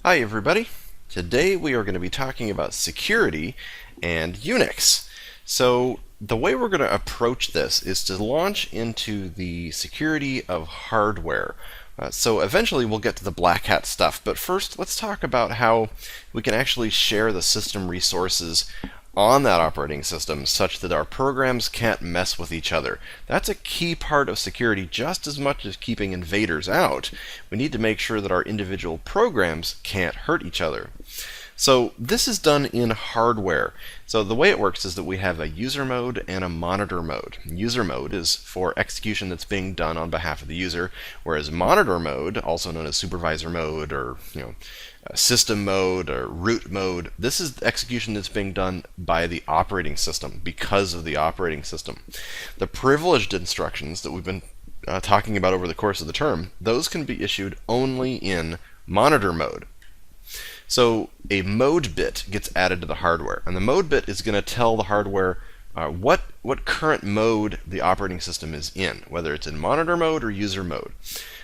Hi everybody. Today we are going to be talking about security and Unix. So the way we're going to approach this is to launch into the security of hardware. So eventually we'll get to the black hat stuff, but first let's talk about how we can actually share the system resources on that operating system such that our programs can't mess with each other. That's a key part of security just as much as keeping invaders out. We need to make sure that our individual programs can't hurt each other. So this is done in hardware. So the way it works is that we have a user mode and a monitor mode. User mode is for execution that's being done on behalf of the user, whereas monitor mode, also known as supervisor mode or system mode or root mode, this is the execution that's being done by the operating system because of the operating system. The privileged instructions that we've been talking about over the course of the term, those can be issued only in monitor mode. So a mode bit gets added to the hardware, and the mode bit is going to tell the hardware what current mode the operating system is in, whether it's in monitor mode or user mode.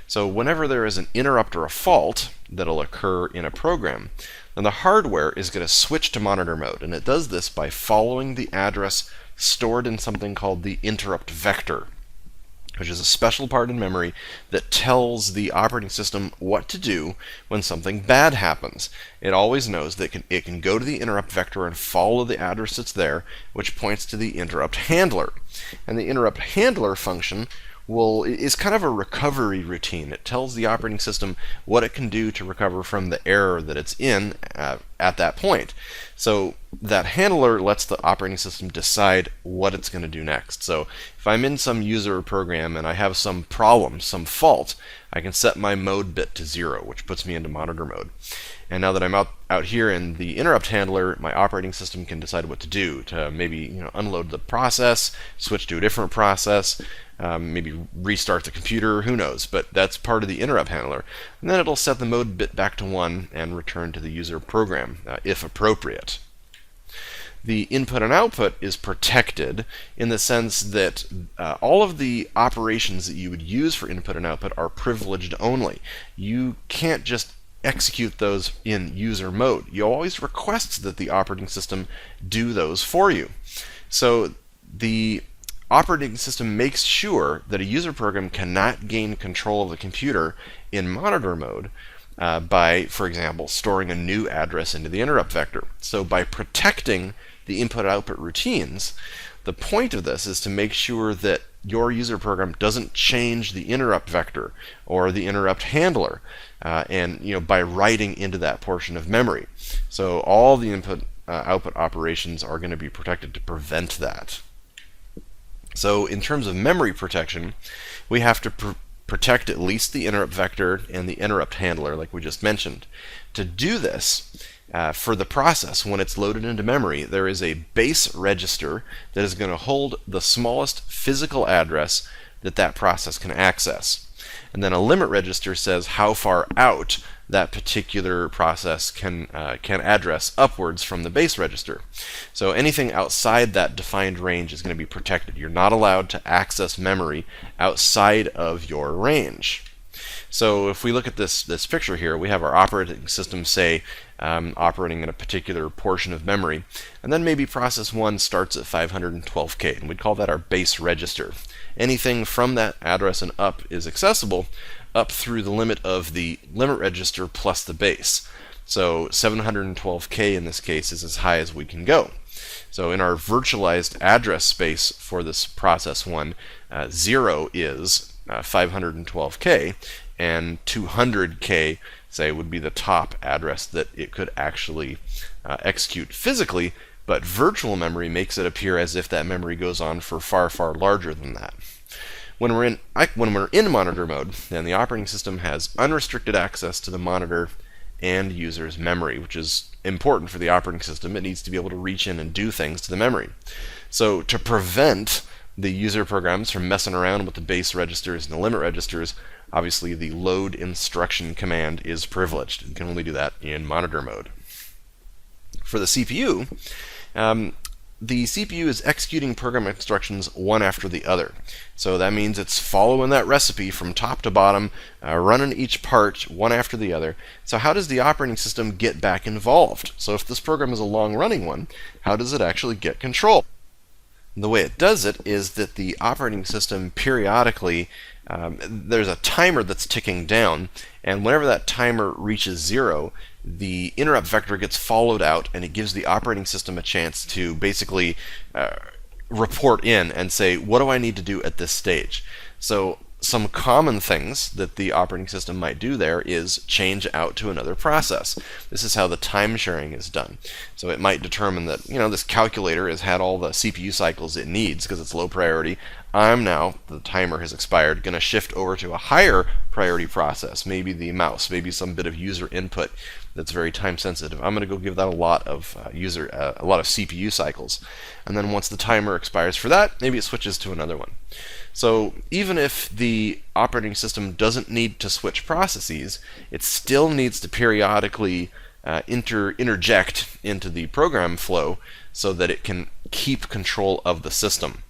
So whenever there is an interrupt or a fault that'll occur in a program, then the hardware is going to switch to monitor mode, and it does this by following the address stored in something called the interrupt vector, which is a special part in memory that tells the operating system what to do when something bad happens. It always knows that it can go to the interrupt vector and follow the address that's there, which points to the interrupt handler. And the interrupt handler function is kind of a recovery routine. It tells the operating system what it can do to recover from the error that it's in at that point. So that handler lets the operating system decide what it's going to do next. So if I'm in some user program and I have some problem, some fault, I can set my mode bit to 0, which puts me into monitor mode. And now that I'm out here in the interrupt handler, my operating system can decide what to do, to maybe unload the process, switch to a different process, maybe restart the computer, who knows, but that's part of the interrupt handler. And then it'll set the mode bit back to 1 and return to the user program, if appropriate. The input and output is protected in the sense that all of the operations that you would use for input and output are privileged only. You can't just execute those in user mode. You always request that the operating system do those for you. So the operating system makes sure that a user program cannot gain control of the computer in monitor mode by, for example, storing a new address into the interrupt vector. So by protecting the input-output routines, the point of this is to make sure that your user program doesn't change the interrupt vector or the interrupt handler, and by writing into that portion of memory. So all the input-output operations are going to be protected to prevent that. So in terms of memory protection, we have to protect at least the interrupt vector and the interrupt handler, like we just mentioned. To do this, for the process, when it's loaded into memory, there is a base register that is going to hold the smallest physical address that process can access. And then a limit register says how far out that particular process can address upwards from the base register. So anything outside that defined range is going to be protected. You're not allowed to access memory outside of your range. So if we look at this picture here, we have our operating system, say, operating in a particular portion of memory, and then maybe process 1 starts at 512K, and we'd call that our base register. Anything from that address and up is accessible up through the limit of the limit register plus the base. So 712K in this case is as high as we can go. So in our virtualized address space for this process 1, 0 is 512K, and 200K, say, would be the top address that it could actually execute physically, but virtual memory makes it appear as if that memory goes on for far, far larger than that. When we're in monitor mode, then the operating system has unrestricted access to the monitor and user's memory, which is important for the operating system. It needs to be able to reach in and do things to the memory. So to prevent the user programs from messing around with the base registers and the limit registers, obviously the load instruction command is privileged. You can only do that in monitor mode. For the CPU, the CPU is executing program instructions one after the other. So that means it's following that recipe from top to bottom, running each part one after the other. So how does the operating system get back involved? So if this program is a long-running one, how does it actually get control? The way it does it is that the operating system periodically, there's a timer that's ticking down, and whenever that timer reaches 0, the interrupt vector gets followed out, and it gives the operating system a chance to basically report in and say, what do I need to do at this stage? So some common things that the operating system might do there is change out to another process. This is how the time sharing is done. So it might determine that, this calculator has had all the CPU cycles it needs because it's low priority. I'm now, the timer has expired, going to shift over to a higher priority process, maybe the mouse, maybe some bit of user input that's very time sensitive. I'm going to go give that a lot of CPU cycles. And then once the timer expires for that, maybe it switches to another one. So even if the operating system doesn't need to switch processes, it still needs to periodically interject into the program flow so that it can keep control of the system.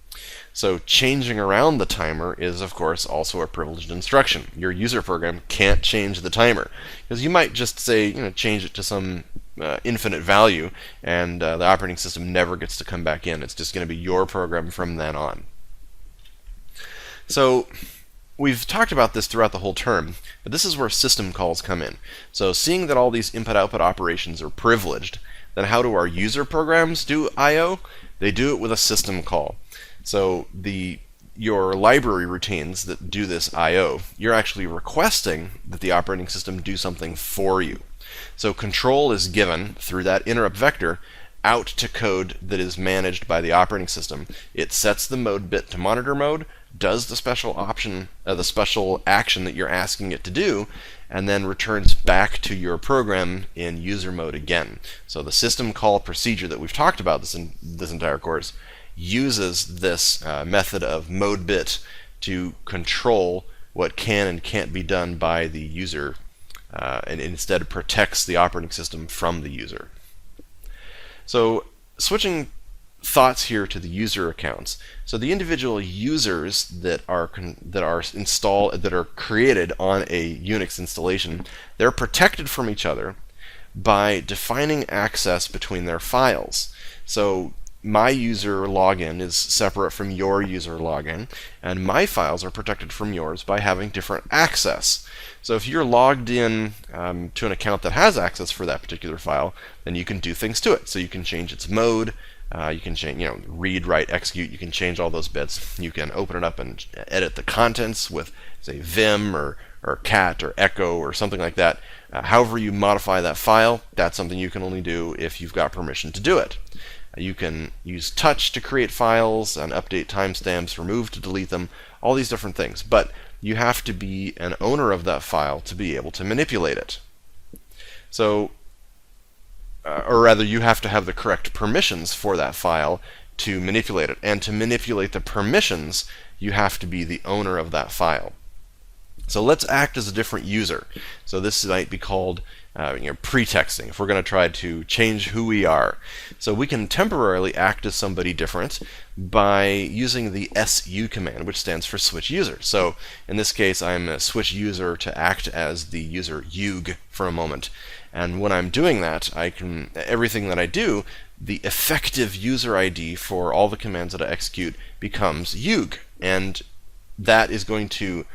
So changing around the timer is, of course, also a privileged instruction. Your user program can't change the timer, because you might just say, change it to some infinite value, and the operating system never gets to come back in. It's just going to be your program from then on. So we've talked about this throughout the whole term, but this is where system calls come in. So seeing that all these input-output operations are privileged, then how do our user programs do I/O? They do it with a system call. So your library routines that do this I/O, you're actually requesting that the operating system do something for you. So control is given through that interrupt vector out to code that is managed by the operating system. It sets the mode bit to monitor mode, does the special action that you're asking it to do, and then returns back to your program in user mode again. So the system call procedure that we've talked about this entire course uses this method of mode bit to control what can and can't be done by the user, and instead protects the operating system from the user. So switching thoughts here to the user accounts. So the individual users that are created on a Unix installation, they're protected from each other by defining access between their files. So my user login is separate from your user login, and my files are protected from yours by having different access. So if you're logged in to an account that has access for that particular file, then you can do things to it. So you can change its mode, you can change, read, write, execute, you can change all those bits. You can open it up and edit the contents with, say, vim or cat or echo or something like that. However you modify that file, that's something you can only do if you've got permission to do it. You can use touch to create files and update timestamps, remove to delete them, all these different things. But you have to be an owner of that file to be able to manipulate it. So, or rather, you have to have the correct permissions for that file to manipulate it. And to manipulate the permissions, you have to be the owner of that file. So let's act as a different user. So this might be called pretexting, if we're going to try to change who we are. So we can temporarily act as somebody different by using the SU command, which stands for switch user. So in this case, I'm a switch user to act as the user UG for a moment. And when I'm doing that, everything that I do, the effective user ID for all the commands that I execute becomes UG. And that is going to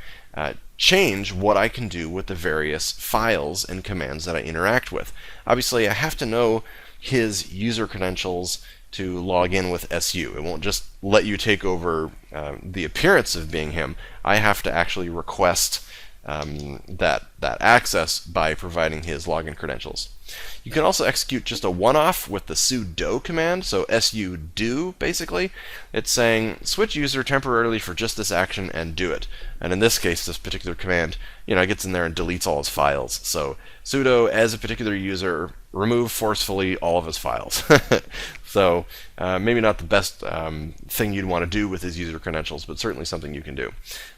change what I can do with the various files and commands that I interact with. Obviously, I have to know his user credentials to log in with SU. It won't just let you take over the appearance of being him. I have to actually request that access by providing his login credentials. You can also execute just a one-off with the sudo command, so su do basically. It's saying switch user temporarily for just this action and do it. And in this case, this particular command, gets in there and deletes all his files. So sudo as a particular user, remove forcefully all of his files. So maybe not the best thing you'd want to do with his user credentials, but certainly something you can do.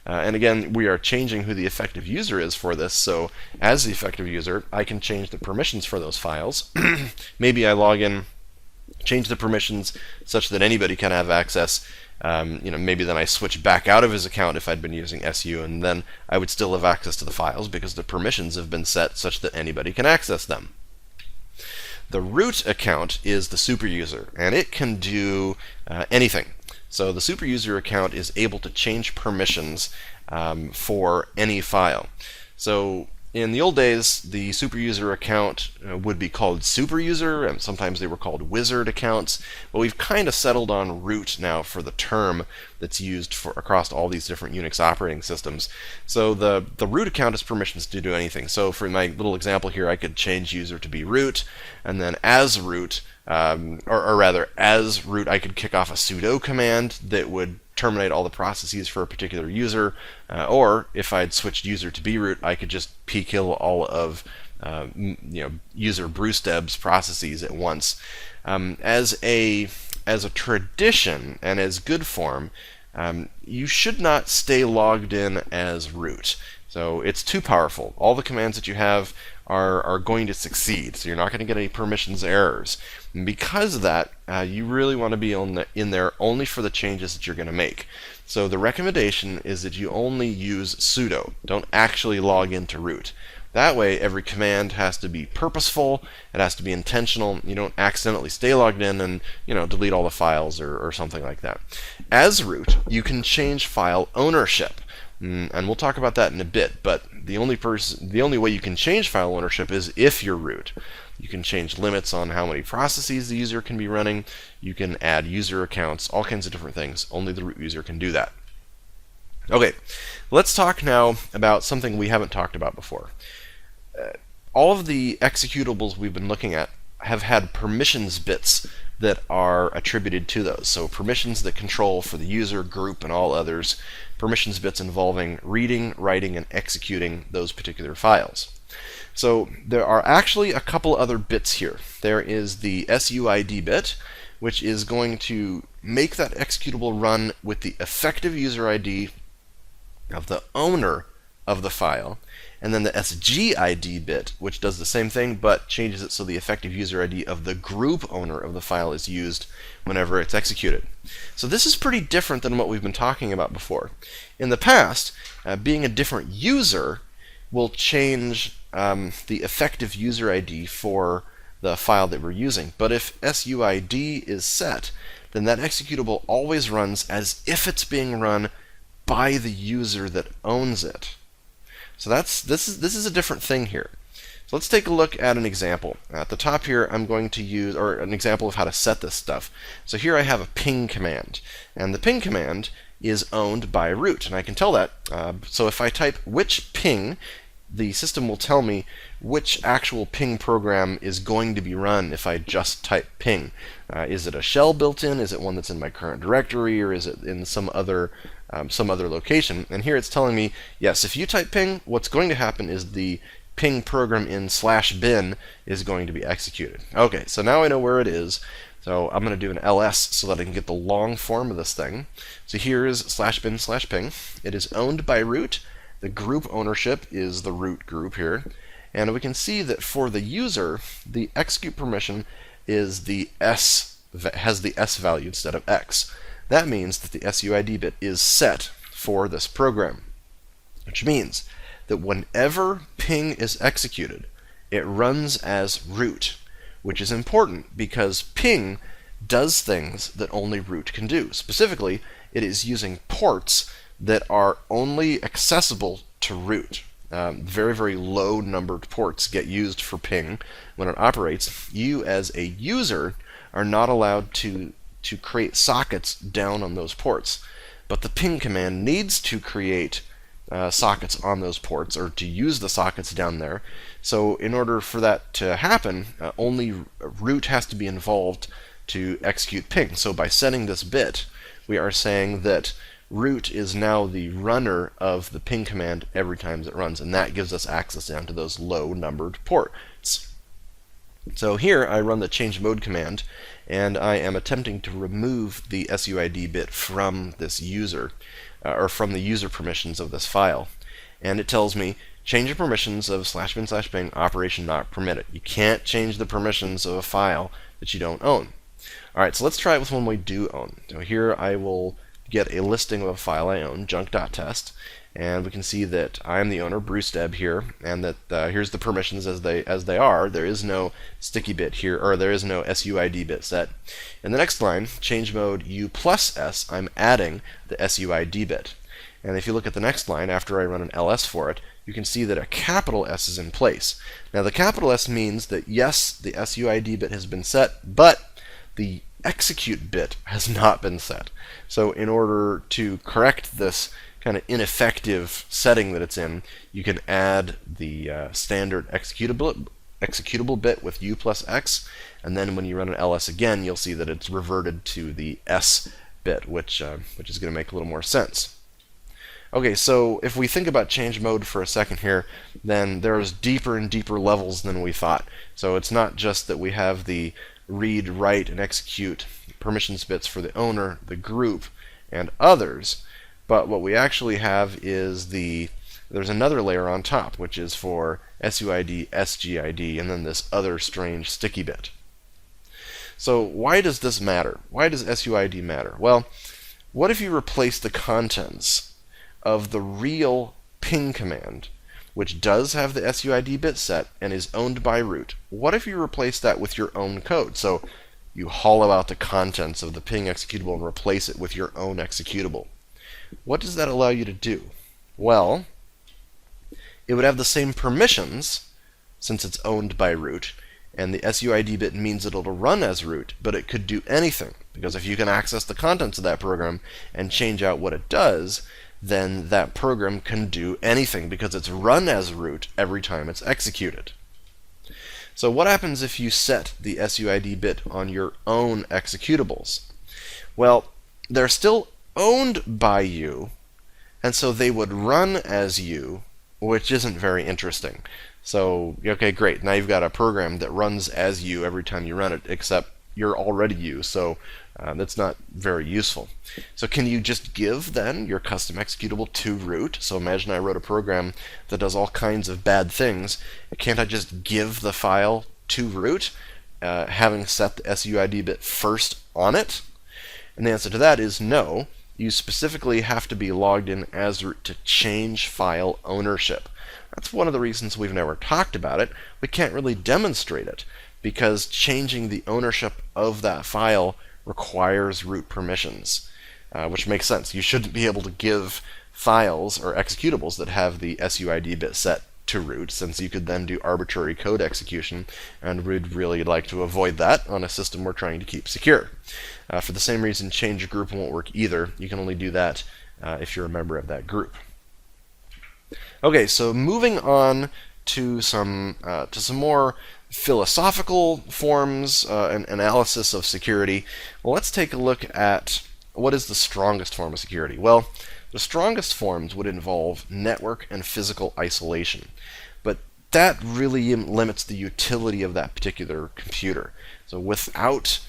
And again, we are changing who the effective user is for this. So as the effective user, I can change the permissions for those files. Maybe I log in change the permissions such that anybody can have access. Maybe then I switch back out of his account if I'd been using SU, and then I would still have access to the files because the permissions have been set such that anybody can access them. The root account is the superuser, and it can do anything. So the superuser account is able to change permissions for any file. So in the old days, the superuser account would be called superuser, and sometimes they were called wizard accounts, but we've kind of settled on root now for the term that's used for across all these different Unix operating systems. So the root account has permissions to do anything. So for my little example here, I could change user to be root, and then as root, or rather as root, I could kick off a sudo command that would terminate all the processes for a particular user, or if I'd switched user to be root, I could just pkill all of user brewsteb's processes at once. As a tradition and as good form, you should not stay logged in as root. So it's too powerful. All the commands that you have are going to succeed, so you're not going to get any permissions errors. And because of that, you really want to be in there only for the changes that you're going to make. So the recommendation is that you only use sudo. Don't actually log into root. That way, every command has to be purposeful, it has to be intentional. You don't accidentally stay logged in and delete all the files or something like that. As root, you can change file ownership. And we'll talk about that in a bit, but the only way you can change file ownership is if you're root. You can change limits on how many processes the user can be running. You can add user accounts, all kinds of different things. Only the root user can do that. Okay, let's talk now about something we haven't talked about before. All of the executables we've been looking at have had permissions bits that are attributed to those. So permissions that control for the user, group, and all others. Permissions bits involving reading, writing, and executing those particular files. So there are actually a couple other bits here. There is the SUID bit, which is going to make that executable run with the effective user ID of the owner of the file, and then the SGID bit, which does the same thing but changes it so the effective user ID of the group owner of the file is used whenever it's executed. So this is pretty different than what we've been talking about before. In the past, being a different user will change the effective user ID for the file that we're using. But if SUID is set, then that executable always runs as if it's being run by the user that owns it. So this is a different thing here. So let's take a look at an example. At the top here, I'm going to use an example of how to set this stuff. So here I have a ping command, and the ping command is owned by root, and I can tell that. So if I type which ping, the system will tell me which actual ping program is going to be run if I just type ping. Is it a shell built in? Is it one that's in my current directory, or is it in some other location? And here it's telling me, yes, if you type ping, what's going to happen is the ping program in /bin is going to be executed. Okay, so now I know where it is. So I'm going to do an ls so that I can get the long form of this thing. So here is /bin/ping. It is owned by root. The group ownership is the root group here. And we can see that for the user, the execute permission is has the s value instead of x. That means that the SUID bit is set for this program, which means that whenever ping is executed, it runs as root, which is important because ping does things that only root can do. Specifically, it is using ports that are only accessible to root. Very, very low numbered ports get used for ping when it operates. You as a user are not allowed to create sockets down on those ports, but the ping command needs to create sockets on those ports, or to use the sockets down there. So in order for that to happen, only root has to be involved to execute ping. So by setting this bit, we are saying that root is now the runner of the ping command every time it runs, and that gives us access down to those low numbered ports. So here I run the change mode command, and I am attempting to remove the SUID bit from this user, or from the user permissions of this file. And it tells me, change the permissions of /bin/ping, operation not permitted. You can't change the permissions of a file that you don't own. All right, so let's try it with one we do own. So here I will get a listing of a file I own, junk.test, and we can see that I'm the owner, Bruce Deb here, and that here's the permissions as they are. There is no sticky bit here, or there is no SUID bit set. In the next line, change mode U plus S, I'm adding the SUID bit. And if you look at the next line, after I run an ls for it, you can see that a capital S is in place. Now the capital S means that yes, the SUID bit has been set, but the execute bit has not been set. So in order to correct this kind of ineffective setting that it's in, you can add the standard executable bit with U plus X, and then when you run an ls again, you'll see that it's reverted to the S bit, which is going to make a little more sense. Okay, so if we think about change mode for a second here, then there's deeper and deeper levels than we thought. So it's not just that we have the read, write, and execute permissions bits for the owner, the group, and others, but what we actually have is there's another layer on top, which is for SUID, SGID, and then this other strange sticky bit. So why does this matter? Why does SUID matter? Well, what if you replace the contents of the real ping command, which does have the SUID bit set and is owned by root? What if you replace that with your own code? So you hollow out the contents of the ping executable and replace it with your own executable. What does that allow you to do? Well, it would have the same permissions since it's owned by root, and the SUID bit means that it'll run as root, but it could do anything, because if you can access the contents of that program and change out what it does, then that program can do anything because it's run as root every time it's executed. So what happens if you set the SUID bit on your own executables? Well, they're still owned by you, and so they would run as you, which isn't very interesting. So, okay, great. Now you've got a program that runs as you every time you run it, except you're already you, so that's not very useful. So can you just give, then, your custom executable to root? So imagine I wrote a program that does all kinds of bad things. Can't I just give the file to root, having set the SUID bit first on it? And the answer to that is no. You specifically have to be logged in as root to change file ownership. That's one of the reasons we've never talked about it. We can't really demonstrate it, because changing the ownership of that file requires root permissions, which makes sense. You shouldn't be able to give files or executables that have the SUID bit set to root, since you could then do arbitrary code execution, and we'd really like to avoid that on a system we're trying to keep secure. For the same reason, change group won't work either. You can only do that if you're a member of that group. Okay, so moving on to some more philosophical forms and analysis of security. Well, let's take a look at what is the strongest form of security. Well, the strongest forms would involve network and physical isolation, but that really limits the utility of that particular computer. So without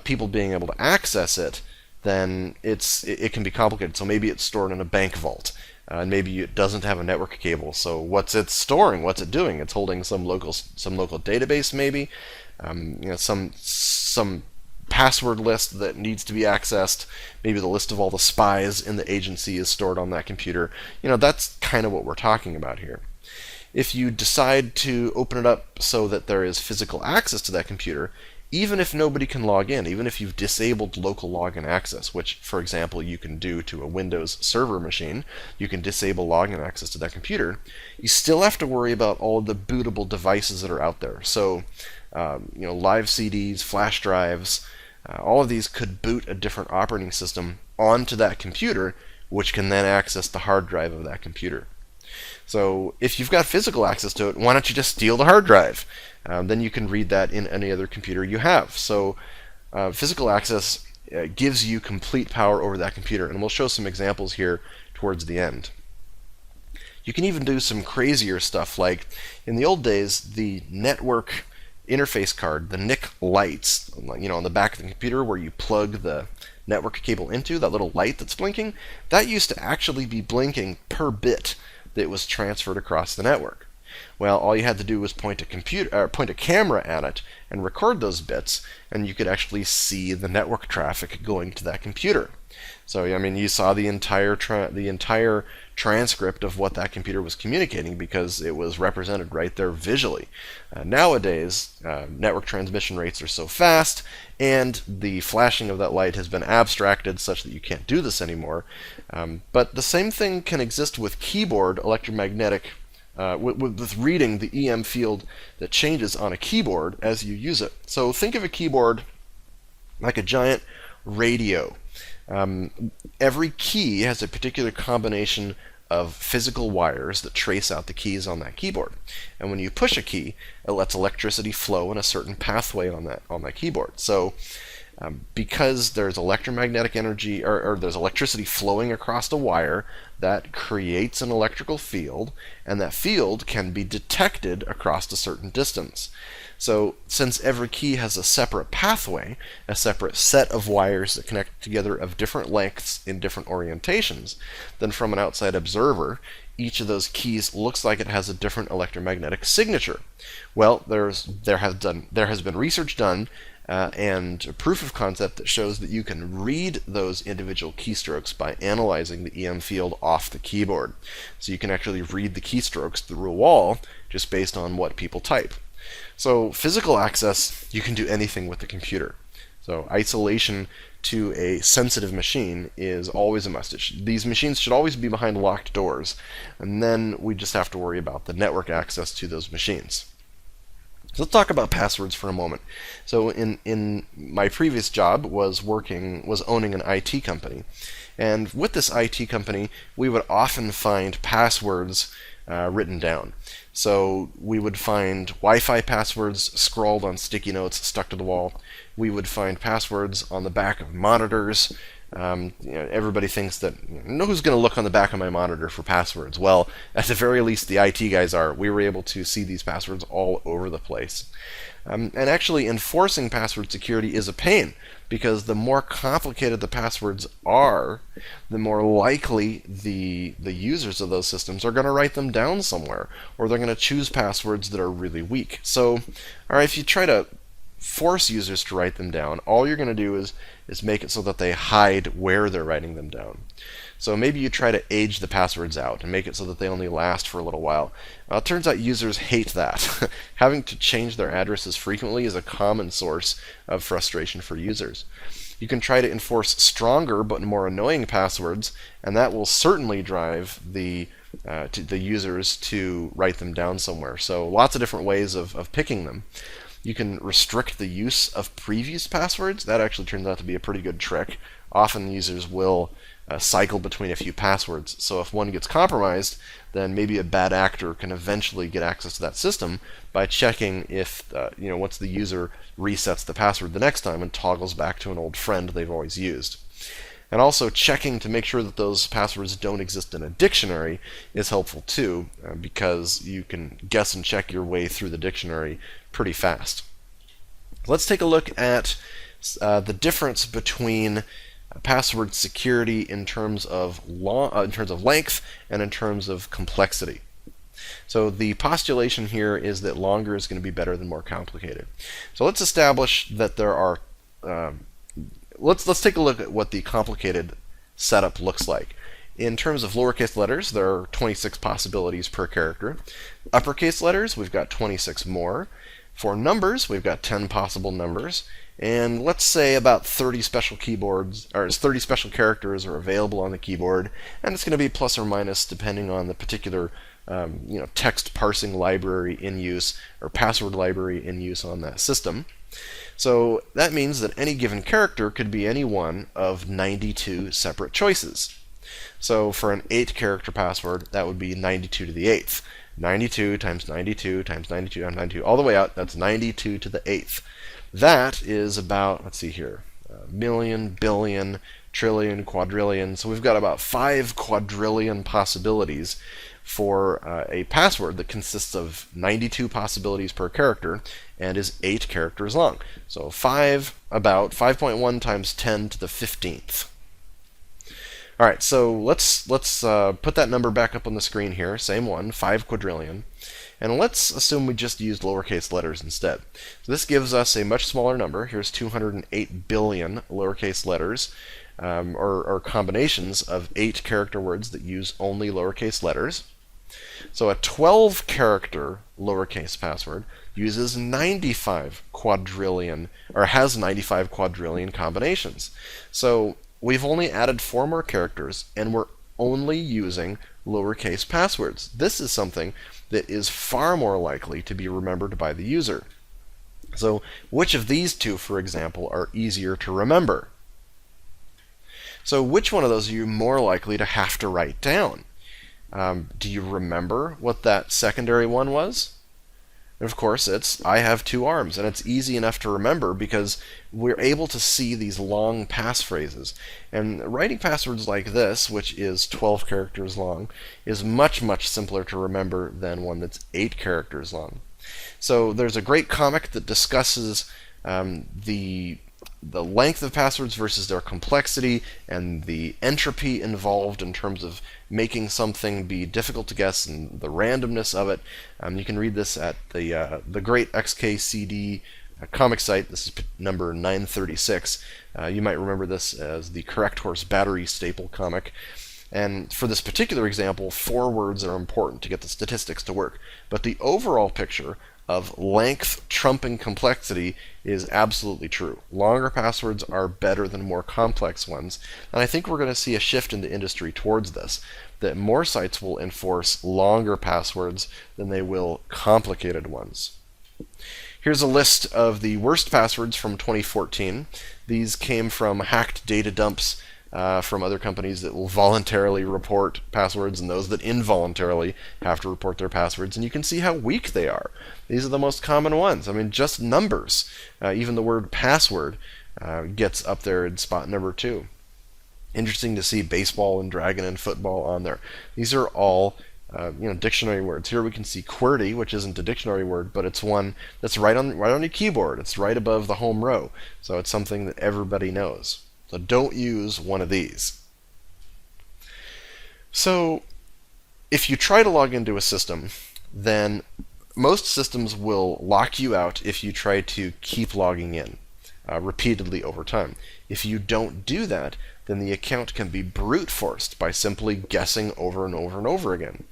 people being able to access it, then it can be complicated. So maybe it's stored in a bank vault. And maybe it doesn't have a network cable. So what's it storing? What's it doing? It's holding some local database, maybe, some password list that needs to be accessed. Maybe the list of all the spies in the agency is stored on that computer. That's kind of what we're talking about here. If you decide to open it up so that there is physical access to that computer, even if nobody can log in, even if you've disabled local login access, which, for example, you can do to a Windows server machine, you can disable login access to that computer, you still have to worry about all of the bootable devices that are out there. So, live CDs, flash drives, all of these could boot a different operating system onto that computer, which can then access the hard drive of that computer. So if you've got physical access to it, why don't you just steal the hard drive? Then you can read that in any other computer you have. So physical access gives you complete power over that computer, and we'll show some examples here towards the end. You can even do some crazier stuff, like in the old days, the network interface card, the NIC lights, on the back of the computer where you plug the network cable into, that little light that's blinking, that used to actually be blinking per bit that was transferred across the network. Well, all you had to do was point a camera at it and record those bits, and you could actually see the network traffic going to that computer. So, I mean, you saw the entire transcript of what that computer was communicating because it was represented right there visually. Nowadays, network transmission rates are so fast, and the flashing of that light has been abstracted such that you can't do this anymore. But the same thing can exist with keyboard electromagnetic, with reading the EM field that changes on a keyboard as you use it. So think of a keyboard like a giant radio. Every key has a particular combination of physical wires that trace out the keys on that keyboard. And when you push a key, it lets electricity flow in a certain pathway on that keyboard. So because there's electromagnetic energy, or there's electricity flowing across the wire, that creates an electrical field, and that field can be detected across a certain distance. So since every key has a separate pathway, a separate set of wires that connect together of different lengths in different orientations, then from an outside observer, each of those keys looks like it has a different electromagnetic signature. Well, there has been research done and a proof of concept that shows that you can read those individual keystrokes by analyzing the EM field off the keyboard. So you can actually read the keystrokes through a wall just based on what people type. So physical access, you can do anything with the computer. So isolation to a sensitive machine is always a must. These machines should always be behind locked doors, and then we just have to worry about the network access to those machines. So let's talk about passwords for a moment. So in my previous job was owning an IT company, and with this IT company, we would often find passwords written down. So we would find Wi-Fi passwords scrawled on sticky notes stuck to the wall. We would find passwords on the back of monitors. Everybody thinks that, who's going to look on the back of my monitor for passwords? Well, at the very least, the IT guys are. We were able to see these passwords all over the place. And actually, enforcing password security is a pain, because the more complicated the passwords are, the more likely the users of those systems are going to write them down somewhere, or they're going to choose passwords that are really weak. So, all right, if you try to force users to write them down, all you're going to do is make it so that they hide where they're writing them down. So maybe you try to age the passwords out and make it so that they only last for a little while. It turns out users hate that. Having to change their addresses frequently is a common source of frustration for users. You can try to enforce stronger but more annoying passwords, and that will certainly drive the users to write them down somewhere. So lots of different ways of picking them. You can restrict the use of previous passwords. That actually turns out to be a pretty good trick. Often users will cycle between a few passwords. So if one gets compromised, then maybe a bad actor can eventually get access to that system by checking if, once the user resets the password the next time and toggles back to an old friend they've always used. And also checking to make sure that those passwords don't exist in a dictionary is helpful too, because you can guess and check your way through the dictionary pretty fast. Let's take a look at the difference between password security in terms of length and in terms of complexity. So the postulation here is that longer is going to be better than more complicated. So let's establish that there are let's take a look at what the complicated setup looks like. In terms of lowercase letters, there are 26 possibilities per character. Uppercase letters, we've got 26 more. For numbers, we've got 10 possible numbers. And let's say about 30 special characters are available on the keyboard, and it's going to be plus or minus depending on the particular text parsing library in use, or password library in use on that system. So that means that any given character could be any one of 92 separate choices. So for an 8-character password, that would be 92 to the 8th. 92 times 92 times 92 times 92, all the way out, that's 92 to the 8th. That is about, let's see here, million, billion, trillion, quadrillion. So we've got about 5 quadrillion possibilities for a password that consists of 92 possibilities per character and is 8 characters long. So about 5.1 times 10 to the 15th. All right, so let's put that number back up on the screen here. Same one, 5 quadrillion. And let's assume we just used lowercase letters instead. So this gives us a much smaller number. Here's 208 billion lowercase letters, or combinations of 8 character words that use only lowercase letters. So a 12-character lowercase password uses 95 quadrillion, or has 95 quadrillion combinations. So we've only added 4 more characters, and we're only using lowercase passwords. This is something that is far more likely to be remembered by the user. So which of these two, for example, are easier to remember? So which one of those are you more likely to have to write down? Do you remember what that secondary one was? And of course, it's I have 2 arms, and it's easy enough to remember because we're able to see these long passphrases. And writing passwords like this, which is 12 characters long, is much, much simpler to remember than one that's 8 characters long. So there's a great comic that discusses the length of passwords versus their complexity and the entropy involved in terms of making something be difficult to guess and the randomness of it. You can read this at the great XKCD comic site. This is number 936. You might remember this as the Correct Horse Battery staple comic. And for this particular example, 4 words are important to get the statistics to work. But the overall picture of length trumping complexity is absolutely true. Longer passwords are better than more complex ones, and I think we're going to see a shift in the industry towards this, that more sites will enforce longer passwords than they will complicated ones. Here's a list of the worst passwords from 2014. These came from hacked data dumps from other companies that will voluntarily report passwords and those that involuntarily have to report their passwords. And you can see how weak they are. These are the most common ones. I mean, just numbers. Even the word password gets up there in spot number 2. Interesting to see baseball and dragon and football on there. These are all dictionary words. Here we can see QWERTY, which isn't a dictionary word, but it's one that's right on your keyboard. It's right above the home row. So it's something that everybody knows. So don't use one of these. So if you try to log into a system, then most systems will lock you out if you try to keep logging in repeatedly over time. If you don't do that, then the account can be brute forced by simply guessing over and over and over again.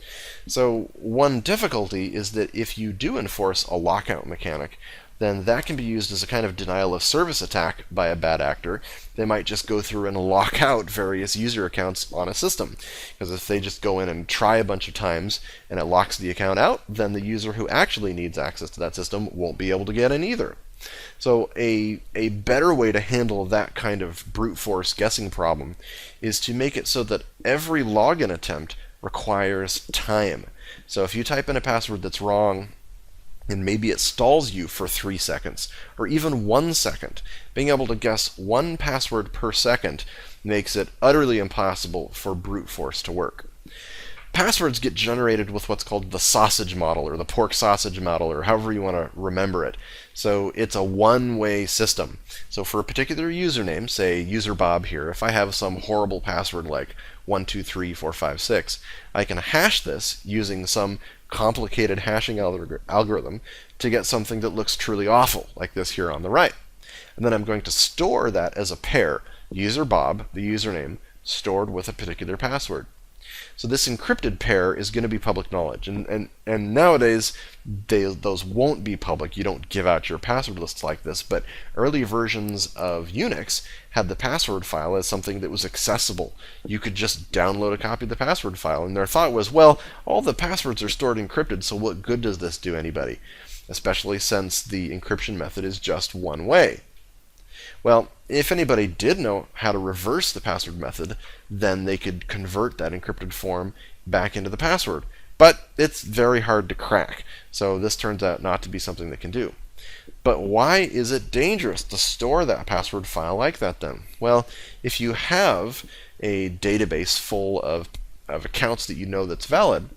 So one difficulty is that if you do enforce a lockout mechanic, then that can be used as a kind of denial of service attack by a bad actor. They might just go through and lock out various user accounts on a system. Because if they just go in and try a bunch of times and it locks the account out, then the user who actually needs access to that system won't be able to get in either. So a better way to handle that kind of brute force guessing problem is to make it so that every login attempt requires time. So if you type in a password that's wrong, and maybe it stalls you for 3 seconds, or even 1 second. Being able to guess 1 password per second makes it utterly impossible for brute force to work. Passwords get generated with what's called the sausage model, or the pork sausage model, or however you want to remember it. So it's a one-way system. So for a particular username, say user Bob here, if I have some horrible password like 123456, I can hash this using some complicated hashing algorithm to get something that looks truly awful, like this here on the right. And then I'm going to store that as a pair, user Bob, the username, stored with a particular password. So this encrypted pair is going to be public knowledge. And nowadays, those won't be public. You don't give out your password lists like this. But early versions of Unix had the password file as something that was accessible. You could just download a copy of the password file. And their thought was, well, all the passwords are stored encrypted, so what good does this do anybody? Especially since the encryption method is just one way. Well, if anybody did know how to reverse the password method, then they could convert that encrypted form back into the password. But it's very hard to crack, so this turns out not to be something they can do. But why is it dangerous to store that password file like that then? Well, if you have a database full of accounts that you know that's valid,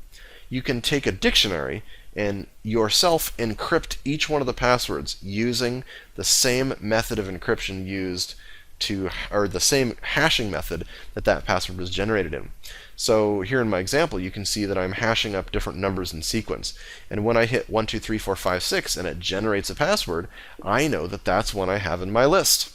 you can take a dictionary and yourself encrypt each one of the passwords using the same method of encryption used or the same hashing method that password was generated in. So here in my example, you can see that I'm hashing up different numbers in sequence. And when I hit 1, 2, 3, 4, 5, 6 and it generates a password, I know that that's one I have in my list.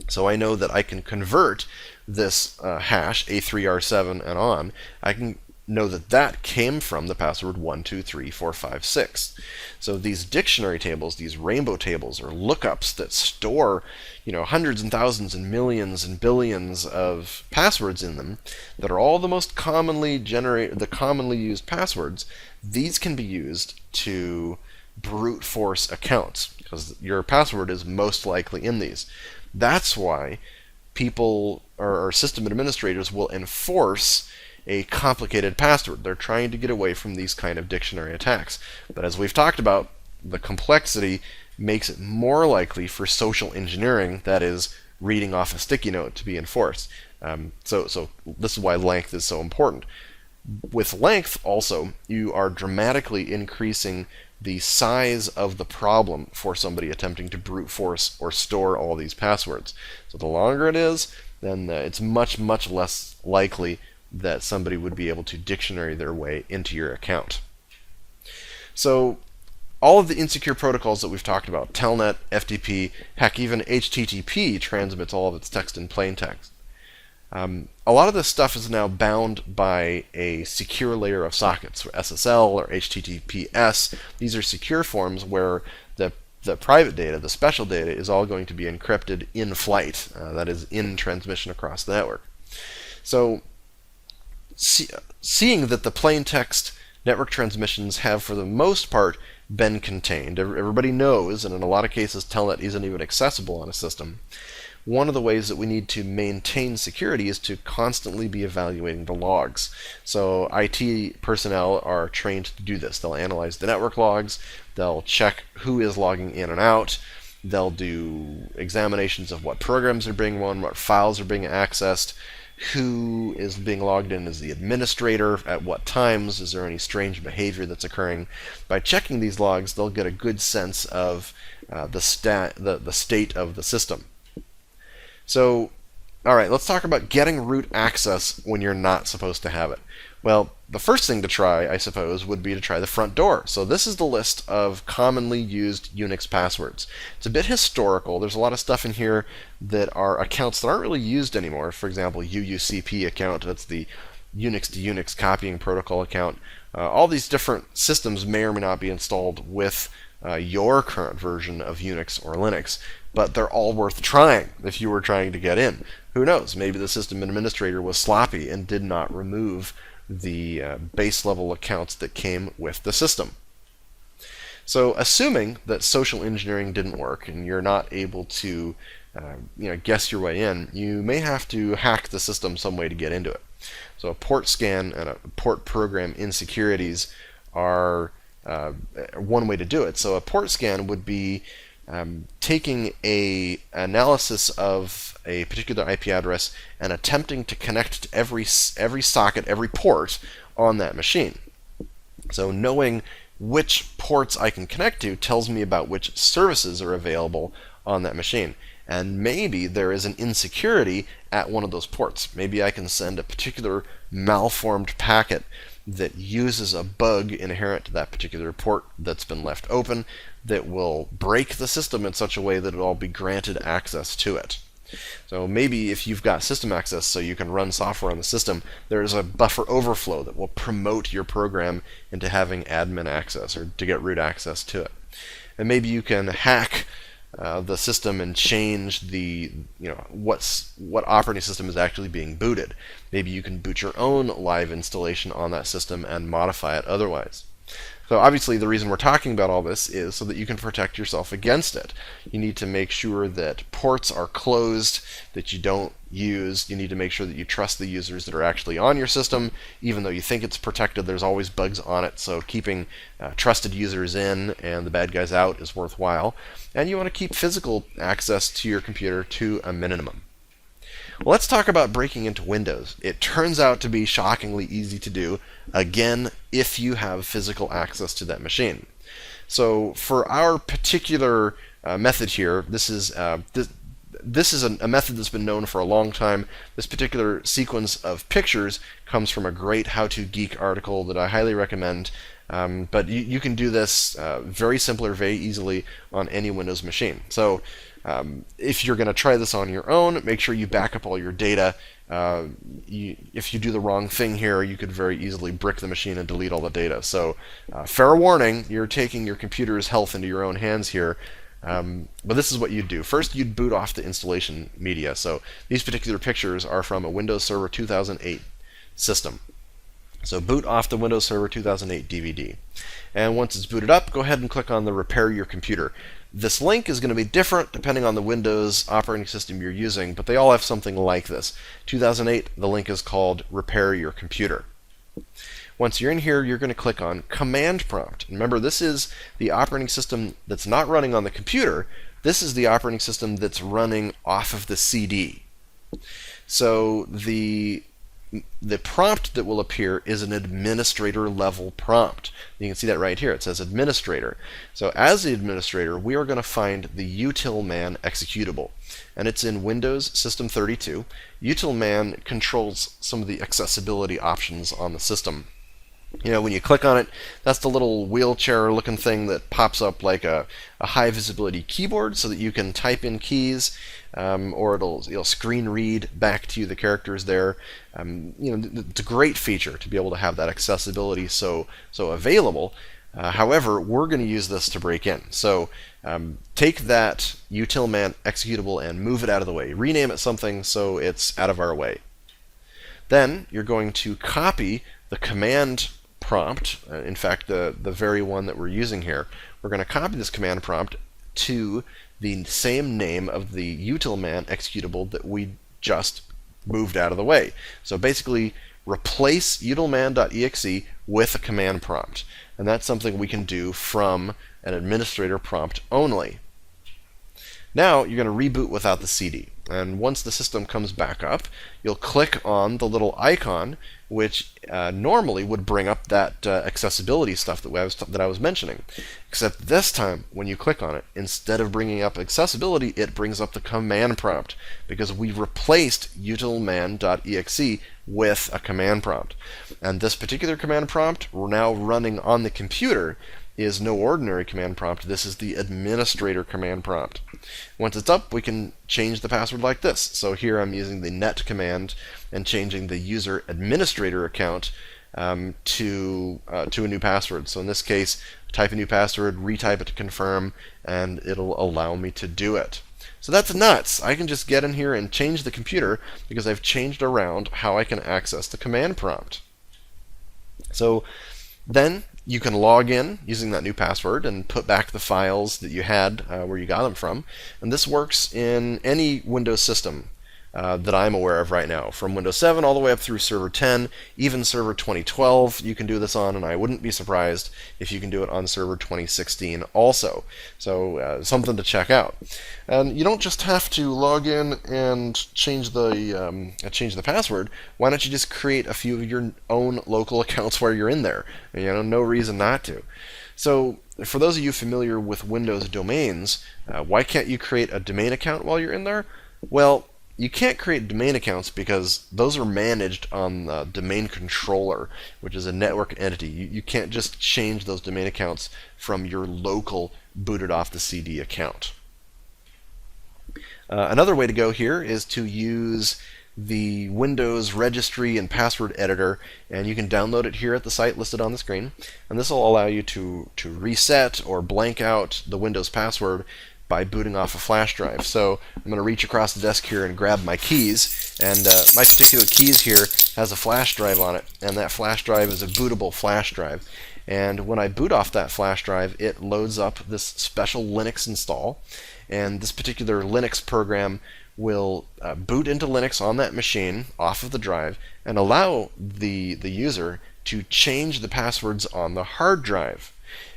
So I know that I can convert this hash, A3R7 and on. I can know that that came from the password 1, 2, 3, 4, 5, 6. So these dictionary tables, these rainbow tables, or lookups that store, hundreds and thousands and millions and billions of passwords in them, that are all the most commonly used passwords, these can be used to brute force accounts, because your password is most likely in these. That's why people or system administrators will enforce a complicated password. They're trying to get away from these kind of dictionary attacks. But as we've talked about, the complexity makes it more likely for social engineering, that is, reading off a sticky note, to be enforced. So this is why length is so important. With length, also, you are dramatically increasing the size of the problem for somebody attempting to brute force or store all these passwords. So the longer it is, then it's much, much less likely that somebody would be able to dictionary their way into your account. So all of the insecure protocols that we've talked about, Telnet, FTP, heck, even HTTP transmits all of its text in plain text. A lot of this stuff is now bound by a secure layer of sockets, SSL or HTTPS. These are secure forms where the private data, the special data, is all going to be encrypted in flight, that is, in transmission across the network. So seeing that the plain text network transmissions have, for the most part, been contained, everybody knows, and in a lot of cases Telnet isn't even accessible on a system, one of the ways that we need to maintain security is to constantly be evaluating the logs. So IT personnel are trained to do this. They'll analyze the network logs, they'll check who is logging in and out, they'll do examinations of what programs are being run, what files are being accessed, who is being logged in as the administrator, at what times, is there any strange behavior that's occurring. By checking these logs, they'll get a good sense of the state of the system. So, all right, let's talk about getting root access when you're not supposed to have it. Well, the first thing to try, I suppose, would be to try the front door. So this is the list of commonly used Unix passwords. It's a bit historical. There's a lot of stuff in here that are accounts that aren't really used anymore. For example, UUCP account, that's the Unix to Unix copying protocol account. All these different systems may or may not be installed with your current version of Unix or Linux, but they're all worth trying if you were trying to get in. Who knows? Maybe the system administrator was sloppy and did not remove the base level accounts that came with the system. So assuming that social engineering didn't work and you're not able to guess your way in, you may have to hack the system some way to get into it. So a port scan and a port program insecurities are one way to do it. So a port scan would be taking an analysis of a particular IP address and attempting to connect to every socket, every port on that machine. So knowing which ports I can connect to tells me about which services are available on that machine. And maybe there is an insecurity at one of those ports. Maybe I can send a particular malformed packet that uses a bug inherent to that particular port that's been left open that will break the system in such a way that it'll be granted access to it. So maybe if you've got system access so you can run software on the system, there's a buffer overflow that will promote your program into having admin access or to get root access to it. And maybe you can hack the system and change the what operating system is actually being booted. Maybe you can boot your own live installation on that system and modify it otherwise. So obviously the reason we're talking about all this is so that you can protect yourself against it. You need to make sure that ports are closed, that you don't use. You need to make sure that you trust the users that are actually on your system. Even though you think it's protected, there's always bugs on it, so keeping trusted users in and the bad guys out is worthwhile. And you want to keep physical access to your computer to a minimum. Well, let's talk about breaking into Windows. It turns out to be shockingly easy to do, again, if you have physical access to that machine. So for our particular method here, this is this is a method that's been known for a long time. This particular sequence of pictures comes from a great How to Geek article that I highly recommend. But you can do this very simply or very easily on any Windows machine. So if you're going to try this on your own, make sure you back up all your data. If you do the wrong thing here, you could very easily brick the machine and delete all the data. So fair warning, you're taking your computer's health into your own hands here. But this is what you'd do. First, you'd boot off the installation media. So these particular pictures are from a Windows Server 2008 system. So boot off the Windows Server 2008 DVD. And once it's booted up, go ahead and click on the Repair Your Computer. This link is going to be different depending on the Windows operating system you're using, but they all have something like this. 2008, the link is called Repair Your Computer. Once you're in here, you're going to click on Command Prompt. Remember, this is the operating system that's not running on the computer. This is the operating system that's running off of the CD. So the prompt that will appear is an administrator level prompt. You can see that right here. It says administrator. So as the administrator, we are going to find the utilman executable. And it's in Windows System 32. Utilman controls some of the accessibility options on the system. You know, when you click on it, that's the little wheelchair looking thing that pops up like a high visibility keyboard so that you can type in keys, or it'll screen read back to you the characters there. You know, it's a great feature to be able to have that accessibility so available. However, we're going to use this to break in. So take that utilman executable and move it out of the way. Rename it something so it's out of our way. Then you're going to copy the command prompt, in fact the very one that we're using here. We're going to copy this command prompt to the same name of the utilman executable that we just moved out of the way. So basically replace utilman.exe with a command prompt, and that's something we can do from an administrator prompt only. Now you're going to reboot without the CD, and once the system comes back up, you'll click on the little icon which normally would bring up that accessibility stuff that I was mentioning. Except this time, when you click on it, instead of bringing up accessibility, it brings up the command prompt, because we replaced utilman.exe with a command prompt. And this particular command prompt, we're now running on the computer, is no ordinary command prompt. This is the administrator command prompt. Once it's up, we can change the password like this. So here I'm using the net command and changing the user administrator account to a new password. So in this case, type a new password, retype it to confirm, and it'll allow me to do it. So that's nuts. I can just get in here and change the computer because I've changed around how I can access the command prompt. So then you can log in using that new password and put back the files that you had where you got them from. And this works in any Windows system that I'm aware of right now, from Windows 7 all the way up through Server 10, even Server 2012 you can do this on, and I wouldn't be surprised if you can do it on Server 2016 also. So something to check out. And you don't just have to log in and change the password. Why don't you just create a few of your own local accounts while you're in there? You know, no reason not to. So for those of you familiar with Windows domains, why can't you create a domain account while you're in there? Well, you can't create domain accounts because those are managed on the domain controller, which is a network entity. You can't just change those domain accounts from your local booted off the CD account. Another way to go here is to use the Windows registry and password editor, and you can download it here at the site listed on the screen. And this will allow you to reset or blank out the Windows password by booting off a flash drive. So I'm going to reach across the desk here and grab my keys, and my particular keys here has a flash drive on it, and that flash drive is a bootable flash drive. And when I boot off that flash drive, it loads up this special Linux install, and this particular Linux program will boot into Linux on that machine off of the drive and allow the user to change the passwords on the hard drive.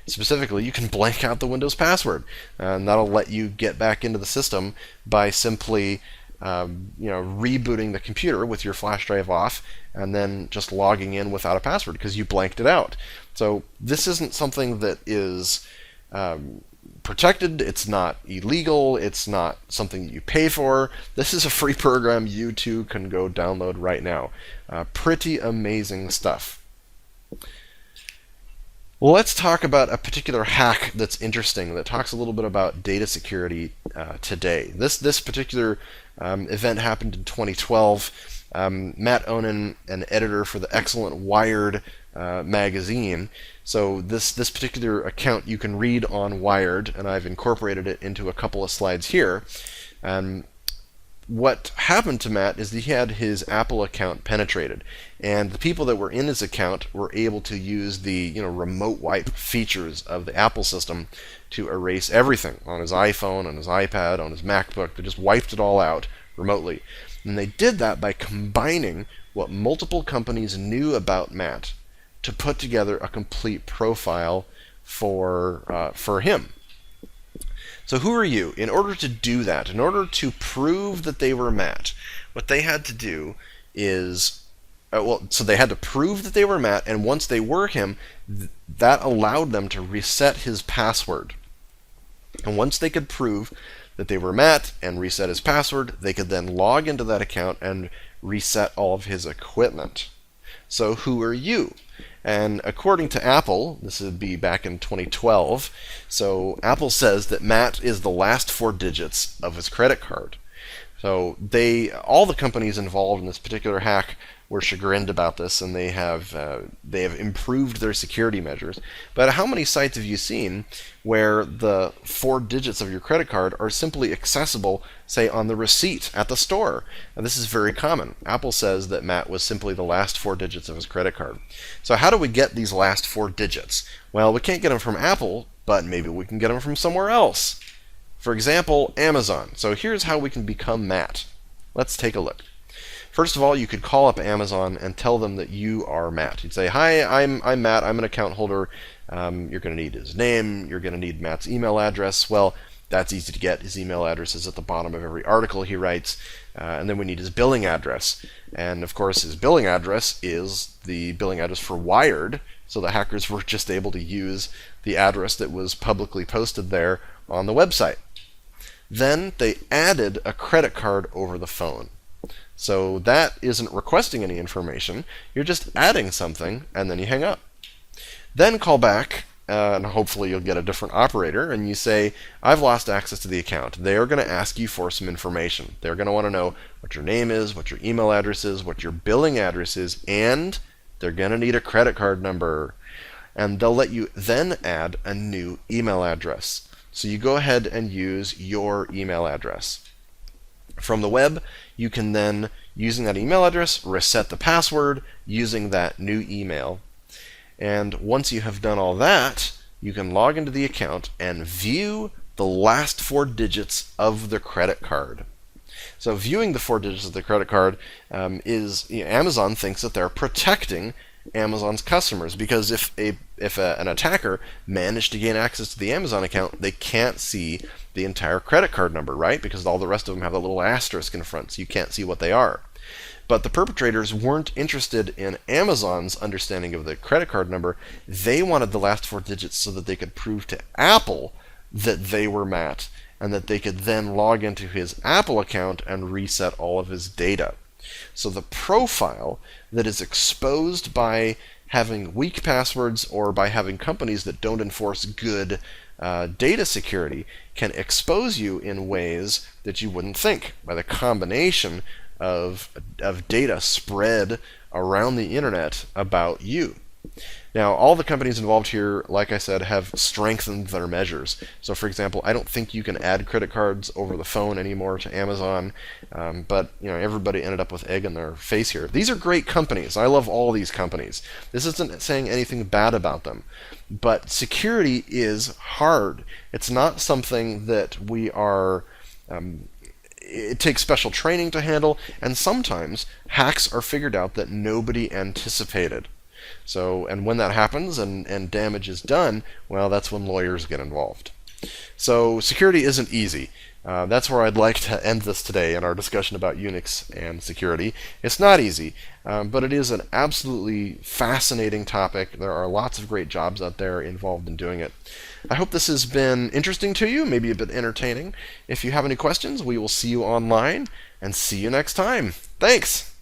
Specifically, you can blank out the Windows password, and that'll let you get back into the system by simply rebooting the computer with your flash drive off and then just logging in without a password because you blanked it out. So this isn't something that is protected, it's not illegal, it's not something you pay for. This is a free program you too can go download right now. Pretty amazing stuff. Well, let's talk about a particular hack that's interesting that talks a little bit about data security today. This particular event happened in 2012. Matt Onen, an editor for the excellent Wired magazine. So this particular account you can read on Wired, and I've incorporated it into a couple of slides here. What happened to Matt is he had his Apple account penetrated, and the people that were in his account were able to use the remote wipe features of the Apple system to erase everything on his iPhone, on his iPad, on his MacBook. They just wiped it all out remotely. And they did that by combining what multiple companies knew about Matt to put together a complete profile for him. So who are you? In order to do that, in order to prove that they were Matt, what they had to do is, so they had to prove that they were Matt, and once they were him, that allowed them to reset his password. And once they could prove that they were Matt and reset his password, they could then log into that account and reset all of his equipment. So who are you? And according to Apple, this would be back in 2012, so Apple says that Matt is the last 4 digits of his credit card. So all the companies involved in this particular hack were chagrined about this, and they have improved their security measures. But how many sites have you seen where the 4 digits of your credit card are simply accessible, say, on the receipt at the store? And this is very common. Apple says that Matt was simply the last 4 digits of his credit card. So how do we get these last 4 digits? Well, we can't get them from Apple, but maybe we can get them from somewhere else. For example, Amazon. So here's how we can become Matt. Let's take a look. First of all, you could call up Amazon and tell them that you are Matt. You'd say, "Hi, I'm Matt. I'm an account holder. You're going to need his name. You're going to need Matt's email address." Well, that's easy to get. His email address is at the bottom of every article he writes. And then we need his billing address. And of course, his billing address is the billing address for Wired. So the hackers were just able to use the address that was publicly posted there on the website. Then they added a credit card over the phone. So that isn't requesting any information. You're just adding something, and then you hang up. Then call back, and hopefully you'll get a different operator, and you say, "I've lost access to the account." They are going to ask you for some information. They're going to want to know what your name is, what your email address is, what your billing address is, and they're going to need a credit card number. And they'll let you then add a new email address. So you go ahead and use your email address. From the web, you can then, using that email address, reset the password using that new email. And once you have done all that, you can log into the account and view the last 4 digits of the credit card. So viewing the 4 digits of the credit card Amazon thinks that they're protecting Amazon's customers, because if an attacker managed to gain access to the Amazon account, they can't see the entire credit card number, right? Because all the rest of them have a little asterisk in front, so you can't see what they are. But the perpetrators weren't interested in Amazon's understanding of the credit card number. They wanted the last 4 digits so that they could prove to Apple that they were Matt, and that they could then log into his Apple account and reset all of his data. So the profile that is exposed by having weak passwords or by having companies that don't enforce good data security can expose you in ways that you wouldn't think, by the combination of data spread around the internet about you. Now, all the companies involved here, like I said, have strengthened their measures. So, for example, I don't think you can add credit cards over the phone anymore to Amazon, but everybody ended up with egg in their face here. These are great companies. I love all these companies. This isn't saying anything bad about them, but security is hard. It's not something that we are. It takes special training to handle, and sometimes hacks are figured out that nobody anticipated. So, and when that happens and damage is done, well, that's when lawyers get involved. So security isn't easy. That's where I'd like to end this today in our discussion about Unix and security. It's not easy, but it is an absolutely fascinating topic. There are lots of great jobs out there involved in doing it. I hope this has been interesting to you, maybe a bit entertaining. If you have any questions, we will see you online, and see you next time. Thanks!